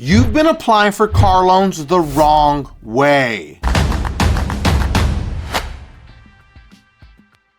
You've been applying for car loans the wrong way.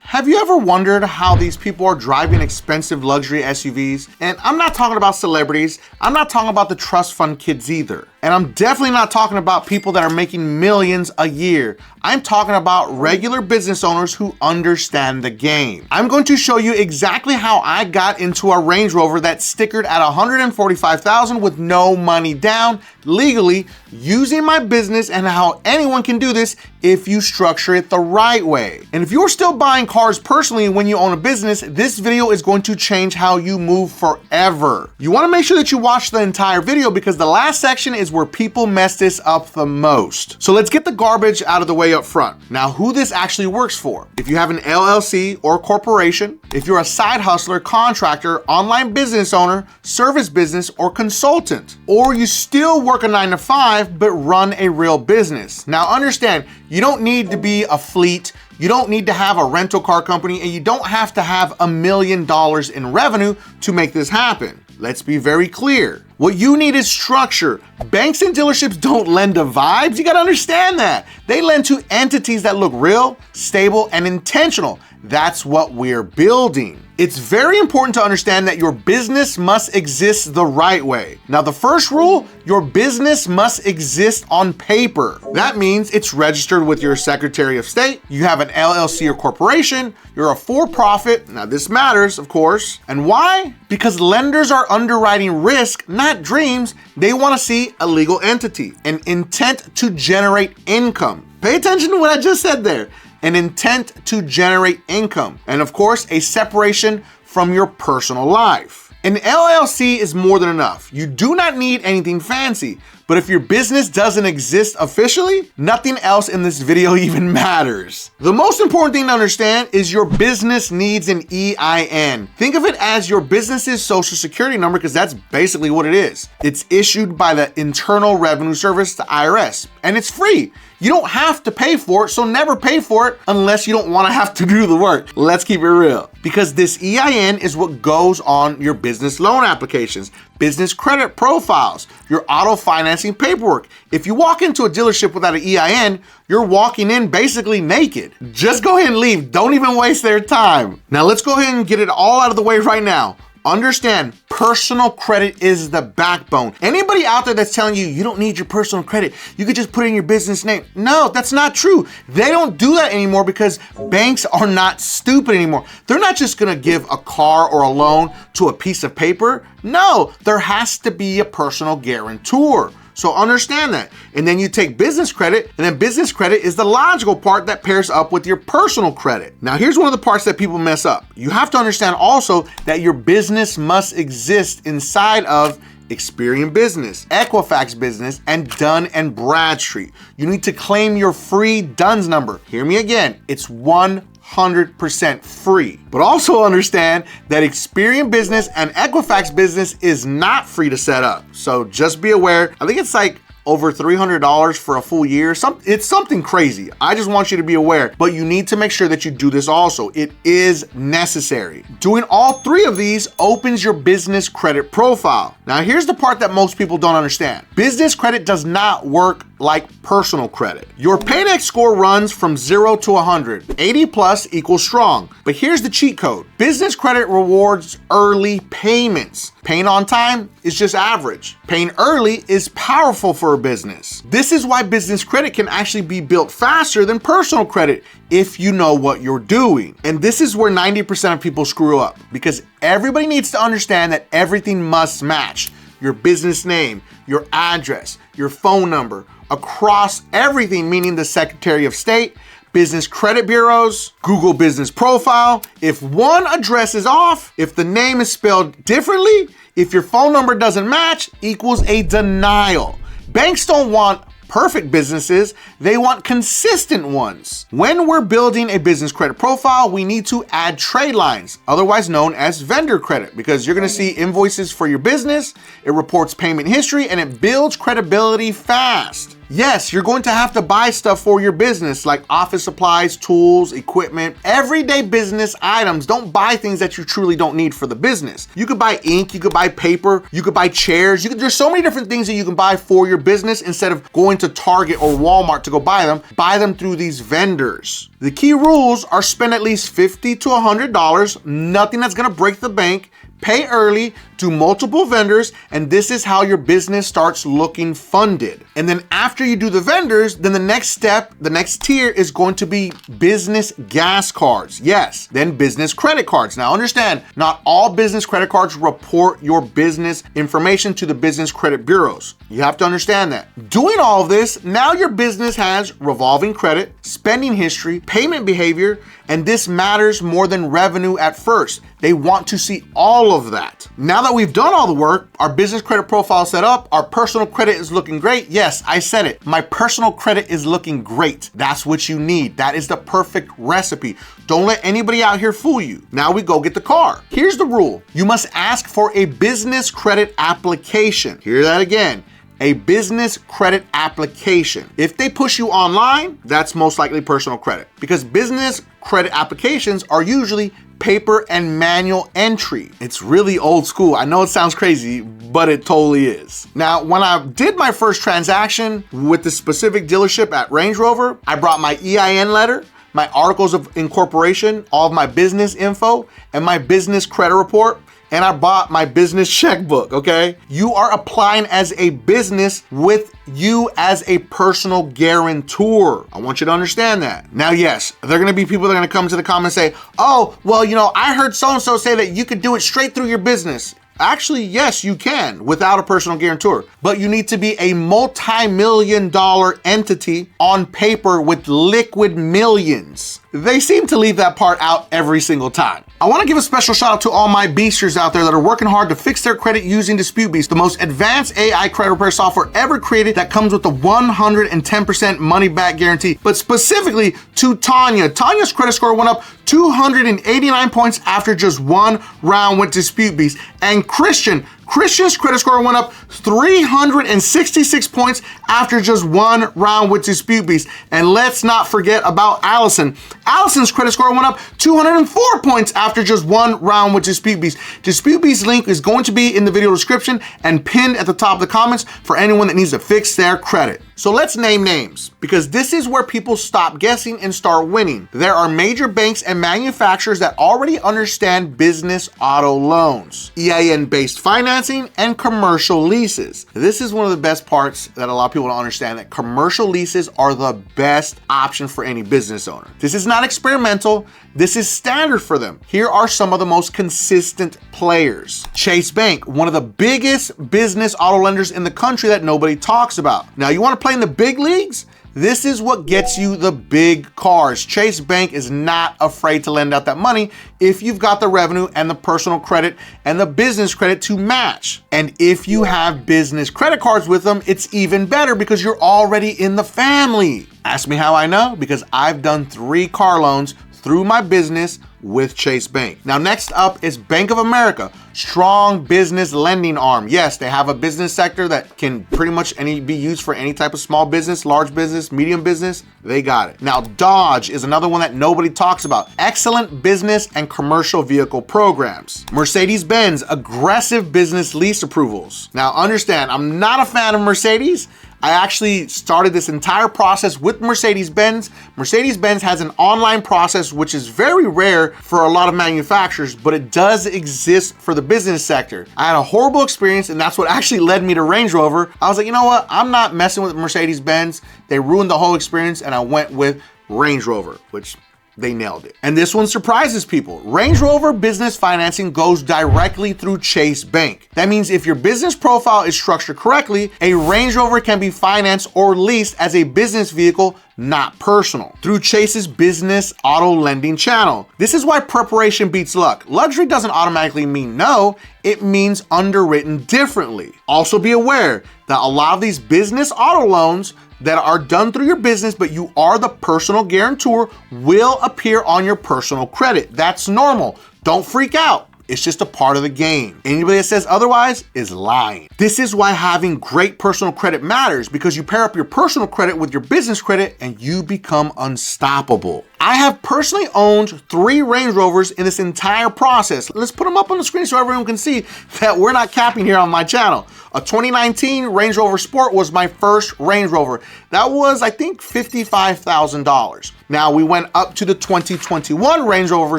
Have you ever wondered how these people are driving expensive luxury SUVs? And I'm not talking about celebrities. I'm not talking about the trust fund kids either. And I'm definitely not talking about people that are making millions a year. I'm talking about regular business owners who understand the game. I'm going to show you exactly how I got into a Range Rover that's stickered at $145,000 with no money down, legally, using my business, and how anyone can do this if you structure it the right way. And if you're still buying cars personally when you own a business, this video is going to change how you move forever. You want to make sure that you watch the entire video because the last section is where people mess this up the most. So let's get the garbage out of the way up front. Now, who this actually works for. If you have an LLC or corporation, if you're a side hustler, contractor, online business owner, service business, or consultant, or you still work a 9-to-5 but run a real business. Now understand, you don't need to be a fleet, you don't need to have a rental car company, and you don't have to have $1 million in revenue to make this happen. Let's be very clear. What you need is structure. Banks and dealerships don't lend to vibes. You gotta understand that. They lend to entities that look real, stable, and intentional. That's what we're building. It's very important to understand that your business must exist the right way. Now, the first rule, your business must exist on paper. That means it's registered with your Secretary of State, you have an LLC or corporation, you're a for-profit. Now, this matters, of course. And why? Because lenders are underwriting risk, not dreams. They want to see a legal entity, an intent to generate income. Pay attention to what I just said there. An intent to generate income, and of course, a separation from your personal life. An LLC is more than enough. You do not need anything fancy, but if your business doesn't exist officially, nothing else in this video even matters. The most important thing to understand is your business needs an EIN. Think of it as your business's social security number because that's basically what it is. It's issued by the Internal Revenue Service, the IRS, and it's free. You don't have to pay for it, so never pay for it unless you don't want to have to do the work. Let's keep it real. Because this EIN is what goes on your business loan applications, business credit profiles, your auto financing paperwork. If you walk into a dealership without an EIN, you're walking in basically naked. Just go ahead and leave. Don't even waste their time. Now let's go ahead and get it all out of the way right now. Understand, personal credit is the backbone. Anybody out there that's telling you you don't need your personal credit, you could just put in your business name. No, that's not true. They don't do that anymore because banks are not stupid anymore. They're not just gonna give a car or a loan to a piece of paper. No, there has to be a personal guarantor. So understand that. And then you take business credit, and then business credit is the logical part that pairs up with your personal credit. Now, here's one of the parts that people mess up. You have to understand also that your business must exist inside of Experian Business, Equifax Business, and Dun & Bradstreet. You need to claim your free DUNS number. Hear me again, it's 100% free. But also understand that Experian Business and Equifax Business is not free to set up. So just be aware. I think it's like over $300 for a full year. It's something crazy. I just want you to be aware, but you need to make sure that you do this also. It is necessary. Doing all three of these opens your business credit profile. Now, here's the part that most people don't understand. Business credit does not work like personal credit. Your PAYDEX score runs from 0 to 100. 80 plus equals strong. But here's the cheat code. Business credit rewards early payments. Paying on time is just average. Paying early is powerful for a business. This is why business credit can actually be built faster than personal credit if you know what you're doing. And this is where 90% of people screw up because everybody needs to understand that everything must match. Your business name, your address, your phone number, across everything, meaning the Secretary of State, business credit bureaus, Google business profile. If one address is off, if the name is spelled differently, if your phone number doesn't match, equals a denial. Banks don't want perfect businesses, they want consistent ones. When we're building a business credit profile, we need to add trade lines, otherwise known as vendor credit, because you're gonna see invoices for your business, it reports payment history, and it builds credibility fast. Yes, you're going to have to buy stuff for your business like office supplies, tools, equipment, everyday business items. Don't buy things that you truly don't need for the business. You could buy ink, you could buy paper, you could buy chairs. There's so many different things that you can buy for your business instead of going to Target or Walmart to go buy them. Buy them through these vendors. The key rules are spend at least $50 to $100, nothing that's gonna break the bank. Pay early to multiple vendors, and this is how your business starts looking funded. And then after you do the vendors, then the next step, the next tier is going to be business gas cards. Yes, then business credit cards. Now understand, not all business credit cards report your business information to the business credit bureaus. You have to understand that. Doing all of this, now your business has revolving credit, spending history, payment behavior, and this matters more than revenue at first. They want to see all of that. Now that we've done all the work, our business credit profile set up, our personal credit is looking great. Yes, I said it. My personal credit is looking great. That's what you need. That is the perfect recipe. Don't let anybody out here fool you. Now we go get the car. Here's the rule. You must ask for a business credit application. Hear that again. A business credit application. If they push you online, that's most likely personal credit, because business credit applications are usually paper and manual entry. It's really old school. I know it sounds crazy, but it totally is. Now, when I did my first transaction with the specific dealership at Range Rover, I brought my EIN letter, my articles of incorporation, all of my business info, and my business credit report, and I bought my business checkbook, okay? You are applying as a business with you as a personal guarantor. I want you to understand that. Now, yes, there are gonna be people that are gonna come to the comments and say, oh, well, I heard so-and-so say that you could do it straight through your business. Actually, yes, you can without a personal guarantor, but you need to be a multi-million-dollar entity on paper with liquid millions. They seem to leave that part out every single time. I want to give a special shout out to all my beasters out there that are working hard to fix their credit using DisputeBeast, the most advanced AI credit repair software ever created that comes with a 110% money back guarantee. But specifically to Tanya. Tanya's credit score went up 289 points after just one round with DisputeBeast. And Christian's credit score went up 366 points after just one round with DisputeBeast. And let's not forget about Allison. Allison's credit score went up 204 points after just one round with DisputeBeast. DisputeBeast link is going to be in the video description and pinned at the top of the comments for anyone that needs to fix their credit. So let's name names, because this is where people stop guessing and start winning. There are major banks and manufacturers that already understand business auto loans, EIN-based financing, and commercial leases. This is one of the best parts that a lot of people don't understand, that commercial leases are the best option for any business owner. This is not experimental. This is standard for them. Here are some of the most consistent players. Chase Bank, one of the biggest business auto lenders in the country that nobody talks about. Now, you want to play in the big leagues? This is what gets you the big cars. Chase Bank is not afraid to lend out that money if you've got the revenue and the personal credit and the business credit to match. And if you have business credit cards with them, it's even better because you're already in the family. Ask me how I know, because I've done 3 car loans through my business with Chase Bank. Now, next up is Bank of America, strong business lending arm. Yes, they have a business sector that can pretty much be used for any type of small business, large business, medium business. They got it. Now, Dodge is another one that nobody talks about. Excellent business and commercial vehicle programs. Mercedes-Benz, aggressive business lease approvals. Now, understand, I'm not a fan of Mercedes. I actually started this entire process with Mercedes-Benz. Mercedes-Benz has an online process, which is very rare for a lot of manufacturers, but it does exist for the business sector. I had a horrible experience, and that's what actually led me to Range Rover. I was like, you know what? I'm not messing with Mercedes-Benz. They ruined the whole experience, and I went with Range Rover, which they nailed it. And this one surprises people. Range Rover business financing goes directly through Chase Bank. That means if your business profile is structured correctly, a Range Rover can be financed or leased as a business vehicle, not personal, through Chase's business auto lending channel. This is why preparation beats luck. Luxury doesn't automatically mean no, it means underwritten differently. Also be aware that a lot of these business auto loans that are done through your business, but you are the personal guarantor, will appear on your personal credit. That's normal. Don't freak out. It's just a part of the game. Anybody that says otherwise is lying. This is why having great personal credit matters, because you pair up your personal credit with your business credit and you become unstoppable. I have personally owned 3 Range Rovers in this entire process. Let's put them up on the screen so everyone can see that we're not capping here on my channel. A 2019 Range Rover Sport was my first Range Rover. That was, I think, $55,000. Now we went up to the 2021 Range Rover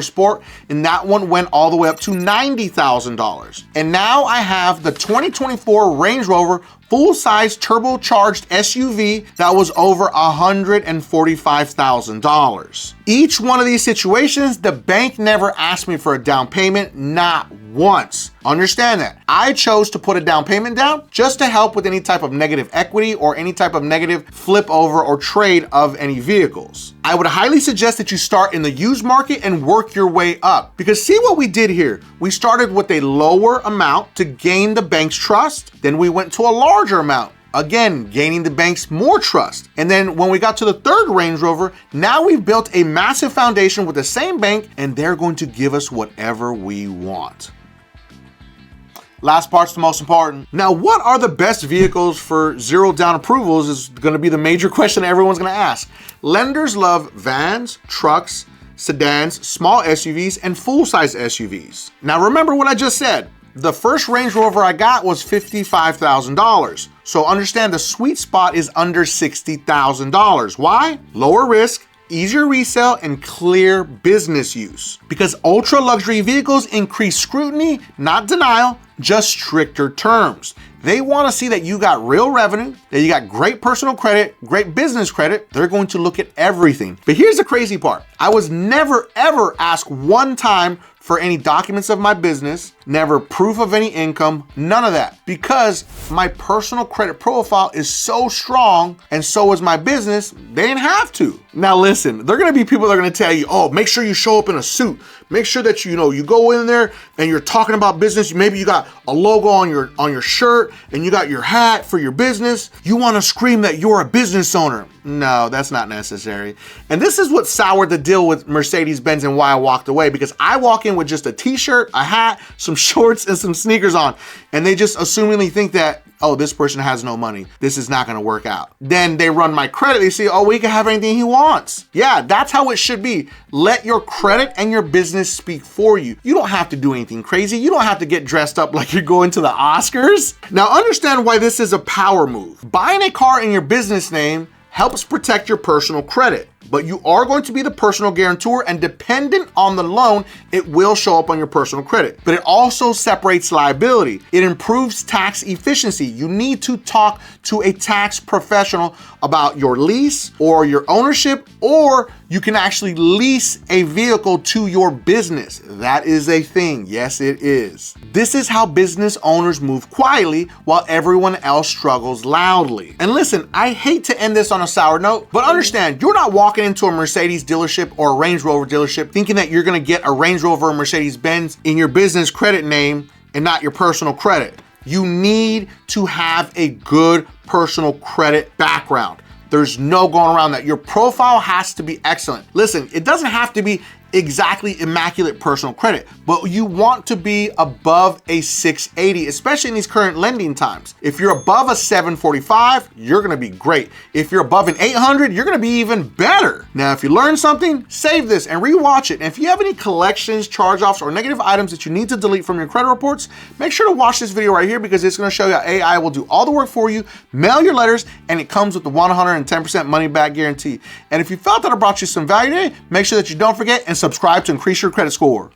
Sport, and that one went all the way up to $90,000. And now I have the 2024 Range Rover full-size turbocharged SUV that was over $145,000. Each one of these situations, the bank never asked me for a down payment, not once. Understand that. I chose to put a down payment down just to help with any type of negative equity or any type of negative flip over or trade of any vehicles. I would highly suggest that you start in the used market and work your way up, because see what we did here. We started with a lower amount to gain the bank's trust. Then we went to a larger amount, again, gaining the bank's more trust. And then when we got to the 3rd Range Rover, now we've built a massive foundation with the same bank, and they're going to give us whatever we want. Last part's the most important. Now, what are the best vehicles for zero down approvals is gonna be the major question everyone's gonna ask. Lenders love vans, trucks, sedans, small SUVs, and full-size SUVs. Now, remember what I just said. The first Range Rover I got was $55,000. So understand the sweet spot is under $60,000. Why? Lower risk, easier resale, and clear business use. Because ultra luxury vehicles increase scrutiny, not denial, just stricter terms. They want to see that you got real revenue, that you got great personal credit, great business credit. They're going to look at everything. But here's the crazy part. I was never ever asked one time for any documents of my business, never proof of any income, none of that, because my personal credit profile is so strong and so is my business, they didn't have to. Now listen, there are gonna be people that are gonna tell you, oh, make sure you show up in a suit. Make sure that you go in there and you're talking about business. Maybe you got a logo on your shirt and you got your hat for your business. You wanna scream that you're a business owner. No, that's not necessary. And this is what soured the deal with Mercedes-Benz and why I walked away, because I walk in with just a t-shirt, a hat, some shorts, and some sneakers on, and they just assumingly think that, oh, this person has no money, this is not gonna work out. Then they run my credit, they say, oh, he can have anything he wants. Yeah, that's how it should be. Let your credit and your business speak for you. You don't have to do anything crazy. You don't have to get dressed up like you're going to the Oscars. Now understand why this is a power move. Buying a car in your business name helps protect your personal credit, but you are going to be the personal guarantor, and dependent on the loan, it will show up on your personal credit. But it also separates liability. It improves tax efficiency. You need to talk to a tax professional about your lease or your ownership, or you can actually lease a vehicle to your business. That is a thing. Yes, it is. This is how business owners move quietly while everyone else struggles loudly. And listen, I hate to end this on a sour note, but understand, you're not walking into a Mercedes dealership or a Range Rover dealership thinking that you're gonna get a Range Rover or Mercedes-Benz in your business credit name and not your personal credit. You need to have a good personal credit background. There's no going around that. Your profile has to be excellent. Listen, it doesn't have to be exactly immaculate personal credit, but you want to be above a 680, especially in these current lending times. If you're above a 745, you're gonna be great. If you're above an 800, you're gonna be even better. Now, if you learned something, save this and rewatch it. And if you have any collections, charge-offs, or negative items that you need to delete from your credit reports, make sure to watch this video right here, because it's gonna show you how AI will do all the work for you, mail your letters, and it comes with the 110% money back guarantee. And if you felt that I brought you some value today, make sure that you don't forget and subscribe to increase your credit score.